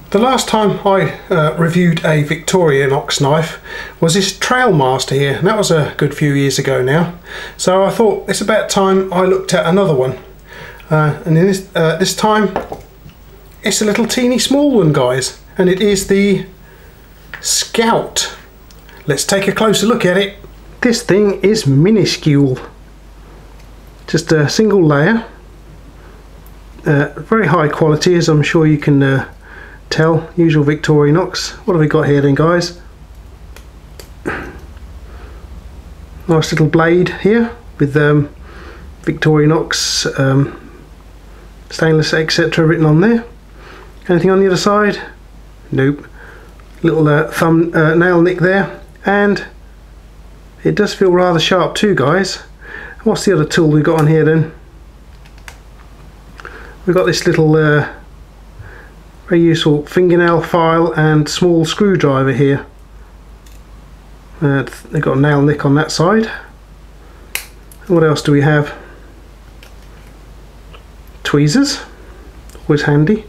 The last time I reviewed a Victorinox knife was this Trailmaster here, and that was a good few years ago now. So I thought it's about time I looked at another one. And in this time it's a little teeny small one, guys, and it is the Scout. Let's take a closer look at it. This thing is minuscule. Just a single layer. Very high quality, as I'm sure you can tell. Usual Victorinox. What have we got here then, guys? Nice little blade here with Victorinox stainless etc written on there. Anything on the other side? Nope. Little thumb nail nick there, and it does feel rather sharp too, guys. What's the other tool we got on here then? We've got this little very useful fingernail file and small screwdriver here. They've got a nail nick on that side. And what else do we have? Tweezers, always handy,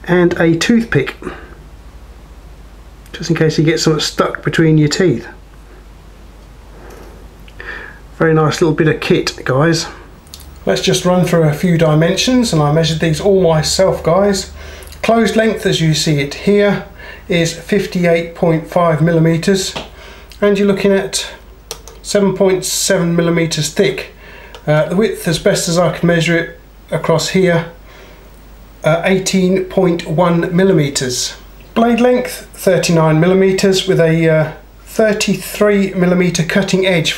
and a toothpick, just in case you get something stuck between your teeth. Very nice little bit of kit, guys. Let's just run through a few dimensions, and I measured these all myself, guys. Closed length, as you see it here, is 58.5 millimeters, and you're looking at 7.7 millimeters thick. The width, as best as I can measure it across here, 18.1 millimeters. Blade length 39 millimeters with a 33 millimeter cutting edge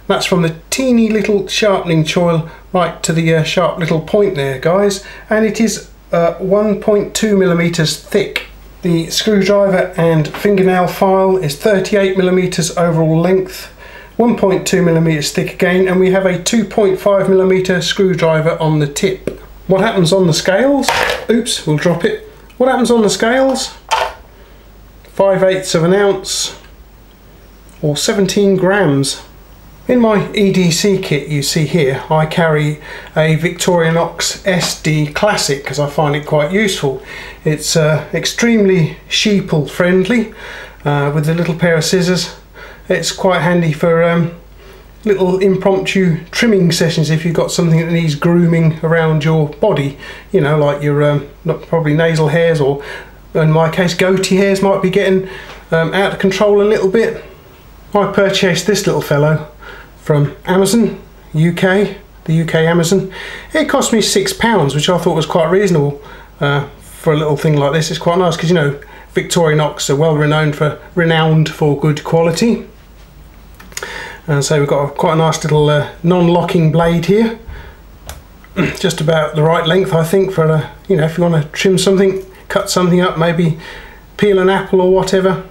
that's from the teeny little sharpening choil right to the sharp little point there, guys, and it is 1.2 millimeters thick. The screwdriver and fingernail file is 38 millimeters overall length, 1.2 millimeters thick again, and we have a 2.5 millimeter screwdriver on the tip. What happens on the scales? Oops, we'll drop it. What happens on the scales? 5/8 of an ounce, or 17 grams. In my EDC kit you see here, I carry a Victorinox SD Classic because I find it quite useful. It's extremely sheeple friendly with a little pair of scissors. It's quite handy for little impromptu trimming sessions if you've got something that needs grooming around your body, you know, like your probably nasal hairs, or in my case goatee hairs might be getting out of control a little bit. I purchased this little fellow from Amazon UK, the UK Amazon. It cost me £6, which I thought was quite reasonable for a little thing like this. It's quite nice because, you know, Victorinox are well renowned for good quality. And so we've got quite a nice little non-locking blade here, just about the right length, I think, for you know, if you want to trim something, cut something up, maybe peel an apple or whatever.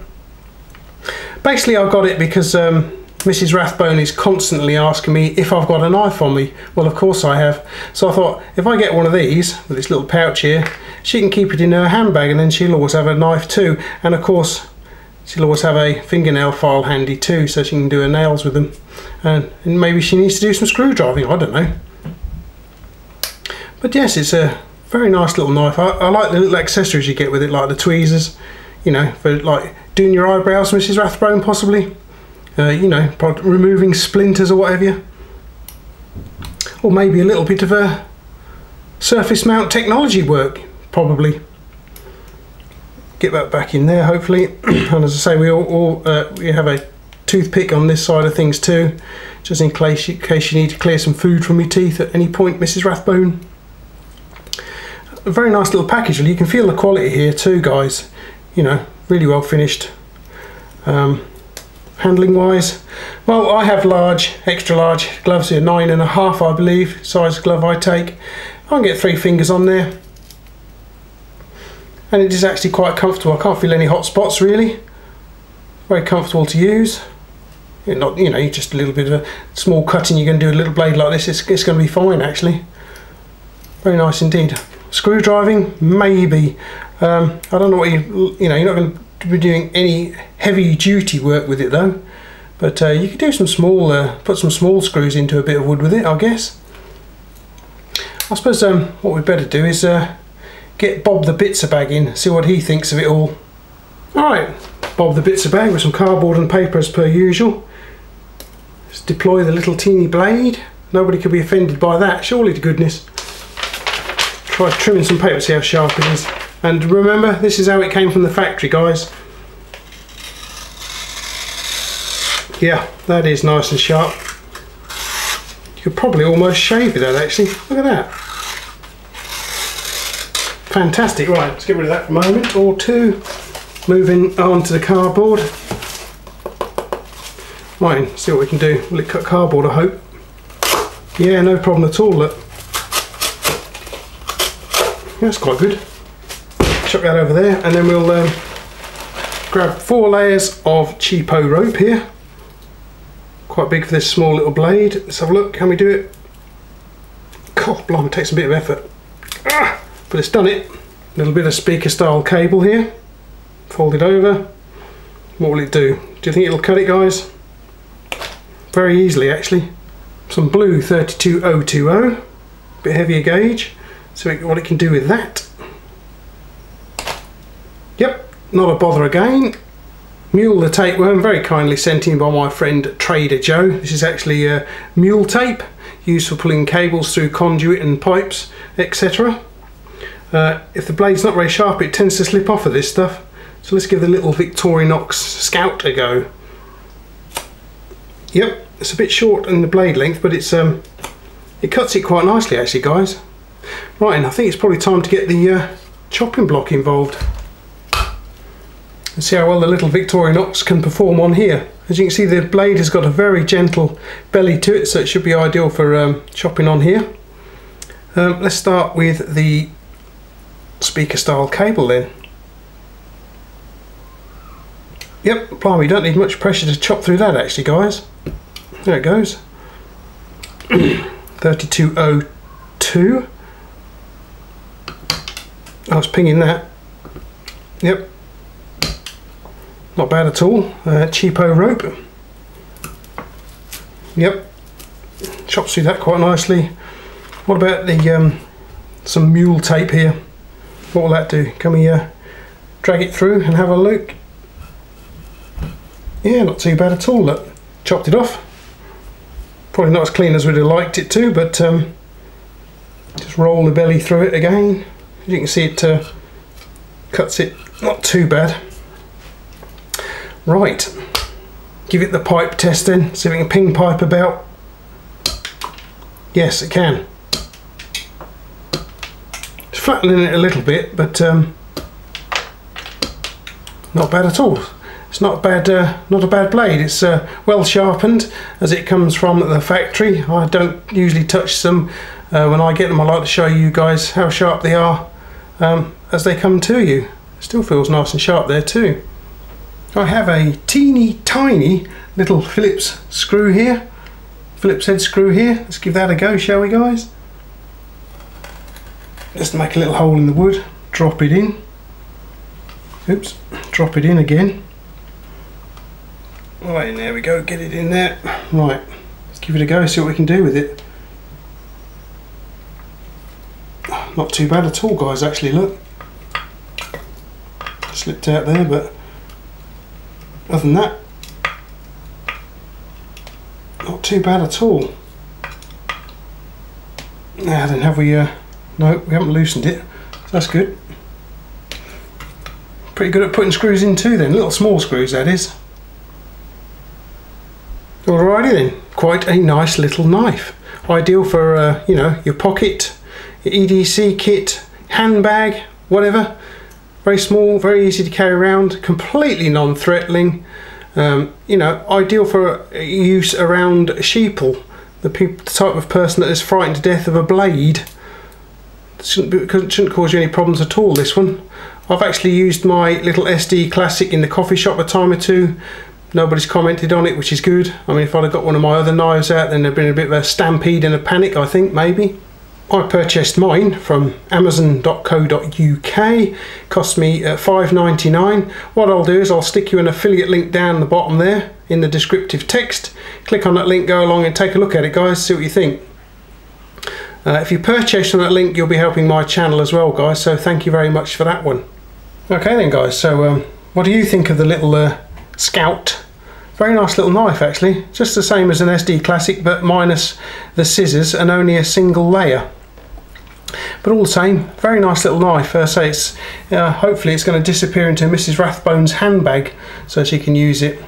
Basically, I got it because Mrs Rathbone is constantly asking me if I've got a knife on me. Well, of course I have. So I thought, if I get one of these with this little pouch here, she can keep it in her handbag, and then she'll always have a knife too. And of course, she'll always have a fingernail file handy too, so she can do her nails with them. And maybe she needs to do some screwdriving, I don't know. But yes, it's a very nice little knife. I like the little accessories you get with it, like the tweezers, you know, for like doing your eyebrows, Mrs Rathbone, possibly. You know, removing splinters or whatever. Or maybe a little bit of a surface mount technology work, probably. Get that back in there, hopefully. And as I say, we have a toothpick on this side of things too, just in case you need to clear some food from your teeth at any point, Mrs Rathbone. A very nice little package. You can feel the quality here too, guys. You know, really well finished. Handling wise, well, I have large, extra large gloves here, 9.5 I believe, size glove I take. I can get 3 fingers on there, and it is actually quite comfortable. I can't feel any hot spots really. Very comfortable to use. Not, you know, just a little bit of a small cutting you can do a little blade like this. It's going to be fine actually. Very nice indeed. Screwdriving, maybe. I don't know what you know. You're not going to be doing any heavy duty work with it though, but you could do some small put some small screws into a bit of wood with it, I guess. I suppose what we'd better do is get Bob the Bitzer bag in, see what he thinks of it all. Alright, Bob the Bitzer bag with some cardboard and paper as per usual. Let's deploy the little teeny blade. Nobody could be offended by that, surely to goodness. Try trimming some paper, see how sharp it is. And remember, this is how it came from the factory, guys. Yeah, that is nice and sharp. You could probably almost shave with that actually. Look at that. Fantastic. Right, let's get rid of that for a moment or two. Moving on to the cardboard. Right, see what we can do. Will it cut cardboard, I hope? Yeah, no problem at all, look. That's quite good. Chuck that over there, and then we'll grab 4 layers of cheapo rope here. Quite big for this small little blade. Let's have a look. Can we do it? God, blimey, it takes a bit of effort. But it's done it. A little bit of speaker style cable here. Fold it over. What will it do? Do you think it'll cut it, guys? Very easily, actually. Some blue 32020. Bit heavier gauge. So what it can do with that. Yep, not a bother again. Mule the tapeworm, very kindly sent in by my friend Trader Joe. This is actually mule tape, used for pulling cables through conduit and pipes, etc. If the blade's not very sharp, it tends to slip off of this stuff. So let's give the little Victorinox Scout a go. Yep, it's a bit short in the blade length, but it's it cuts it quite nicely actually, guys. Right, and I think it's probably time to get the chopping block involved. And see how well the little Victorinox can perform on here. As you can see, the blade has got a very gentle belly to it, so it should be ideal for chopping on here. Let's start with the speaker style cable then. Yep, blimey, you don't need much pressure to chop through that actually, guys. There it goes. 3202. I was pinging that. Yep. Not bad at all. Cheapo rope. Yep. Chops through that quite nicely. What about the some mule tape here? What will that do? Can we drag it through and have a look? Yeah, not too bad at all. Look, chopped it off. Probably not as clean as we'd have liked it to, but just roll the belly through it again. As you can see, it cuts it not too bad. Right, give it the pipe test then, see if we can ping pipe about. Yes, it can. It's flattening it a little bit, but not bad at all. It's not bad, not a bad blade. It's well sharpened as it comes from the factory. I don't usually touch them when I get them. I like to show you guys how sharp they are as they come to you. It still feels nice and sharp there too. I have a teeny tiny little Phillips screw here, Phillips head screw here. Let's give that a go, shall we, guys? Just make a little hole in the wood, drop it in. Oops, drop it in again. Right, there we go, get it in there. Right, let's give it a go, see what we can do with it. Not too bad at all, guys, actually, look. Slipped out there, but other than that, not too bad at all. Now then, have we, no, we haven't loosened it, so that's good. Pretty good at putting screws in too then, little small screws that is. Alrighty then, quite a nice little knife. Ideal for, you know, your pocket, your EDC kit, handbag, whatever. Very small, very easy to carry around, completely non-threatening. You know, ideal for use around sheeple, the type of person that is frightened to death of a blade. Shouldn't cause you any problems at all, this one. I've actually used my little SD Classic in the coffee shop a time or two. Nobody's commented on it, which is good. I mean, if I'd have got one of my other knives out, then there'd been a bit of a stampede and a panic, I think, maybe. I purchased mine from amazon.co.uk. Cost me $5.99. What I'll do is I'll stick you an affiliate link down the bottom there in the descriptive text. Click on that link, go along and take a look at it, guys, see what you think. If you purchase from that link, you'll be helping my channel as well, guys, so thank you very much for that one. Okay then, guys, so what do you think of the little Scout? Very nice little knife, actually, just the same as an SD Classic but minus the scissors and only a single layer. But all the same, very nice little knife. So it's hopefully it's going to disappear into Mrs Rathbone's handbag so she can use it.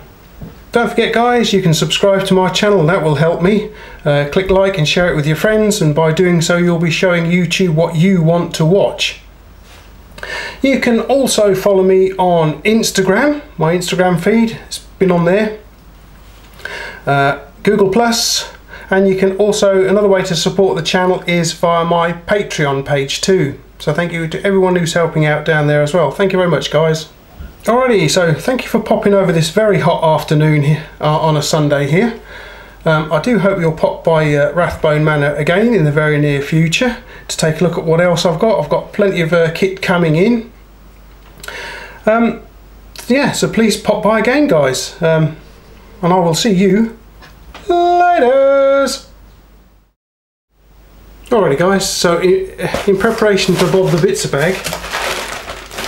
Don't forget, guys, you can subscribe to my channel, that will help me. Click like and share it with your friends, and by doing so you'll be showing YouTube what you want to watch. You can also follow me on Instagram. My Instagram feed has been on there. Google Plus, and you can also, another way to support the channel is via my Patreon page too. So thank you to everyone who's helping out down there as well. Thank you very much, guys. Alrighty, so thank you for popping over this very hot afternoon here, on a Sunday here. I do hope you'll pop by Rathbone Manor again in the very near future to take a look at what else I've got. I've got plenty of kit coming in. Yeah, so please pop by again, guys. And I will see you laters. Alrighty, guys, so in preparation for Bob the Bitzer bag,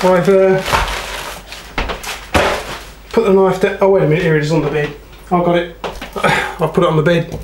I've put the knife down. Oh, wait a minute, here it is on the bed. I've got it. I've put it on the bed.